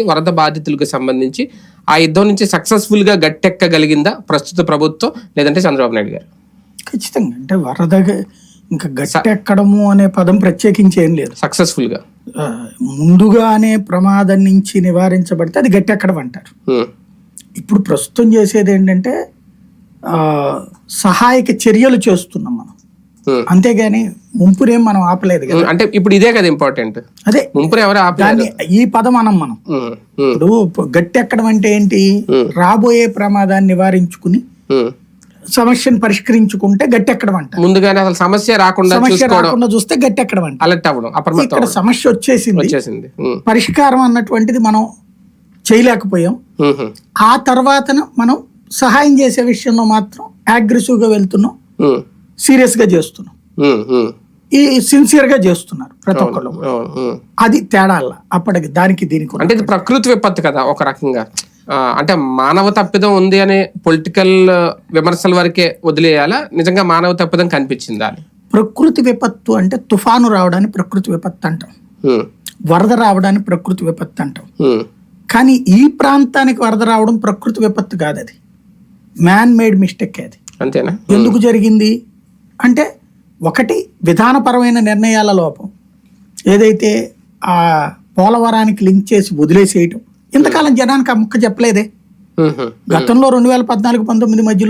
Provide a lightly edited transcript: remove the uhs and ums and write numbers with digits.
వరద బాధితులకు సంబంధించి ఆ యుద్ధం నుంచి సక్సెస్ఫుల్ గా గట్టెక్కగలిగిందా ప్రస్తుత ప్రభుత్వం లేదంటే చంద్రబాబు నాయుడు గారు? ఖచ్చితంగా. అంటే వరద ఇంకా గట్టెక్కడము అనే పదం ప్రత్యేకించి ఏం లేదు. సక్సెస్ఫుల్ గా ముందుగానే ప్రమాదం నుంచి నివారించబడితే అది గట్టెక్కడం అంటారు. ఇప్పుడు ప్రస్తుతం చేసేది ఏంటంటే సహాయక చర్యలు చేస్తున్నాం మనం, అంతేగాని ముంపునేం మనం ఆపలేదు కదా. అంటే ఇప్పుడు ఇదే కదా ఇంపార్టెంట్. అదే ముంపుని ఎవరు దాన్ని ఈ పదం అనం మనం. ఇప్పుడు గట్టెక్కడం అంటే ఏంటి? రాబోయే ప్రమాదాన్ని నివారించుకుని సమస్యను పరిష్కరించుకుంటే గట్టెక్కడం అంట. ముందుగానే అసలు సమస్య రాకుండా చూస్తే గట్టెక్కడం అంట. అలర్ట్ అవ్వడం. ఇక్కడ సమస్య వచ్చేసింది, పరిష్కారం అన్నటువంటిది మనం చేయలేకపోయాం. ఆ తర్వాత మనం సహాయం చేసే విషయంలో మాత్రం అగ్రెసివ్ గా వెళ్తున్నాం, సీరియస్ గా చేస్తున్నాం, ఈ సిన్సియర్ గా చేస్తున్నారు ప్రతి ఒక్కళ్ళు. అది తేడా అప్పటికి దానికి దీనికి. అంటే ఇది ప్రకృతి విపత్తు కదా ఒక రకంగా. అంటే మానవ తప్పిదం ఉంది అనే పొలిటికల్ విమర్శల వరకే వదిలేయాలా? నిజంగా మానవ తప్పిదం కనిపించిందా? ప్రకృతి విపత్తు అంటే తుఫాను రావడాన్ని ప్రకృతి విపత్తు అంటాం, వరద రావడాన్ని ప్రకృతి విపత్తు అంటాం. కానీ ఈ ప్రాంతానికి వరద రావడం ప్రకృతి విపత్తు కాదు, అది మ్యాన్ మేడ్ మిస్టేక్. అది అంతేనా? ఎందుకు జరిగింది అంటే ఒకటి విధానపరమైన నిర్ణయాల లోపం, ఏదైతే ఆ పోలవరానికి లింక్ చేసి వదిలేసేయటం. ఇంతకాలం జనానికి ఆ ముక్క చెప్పలేదే. గతంలో 2014-19 మధ్యలో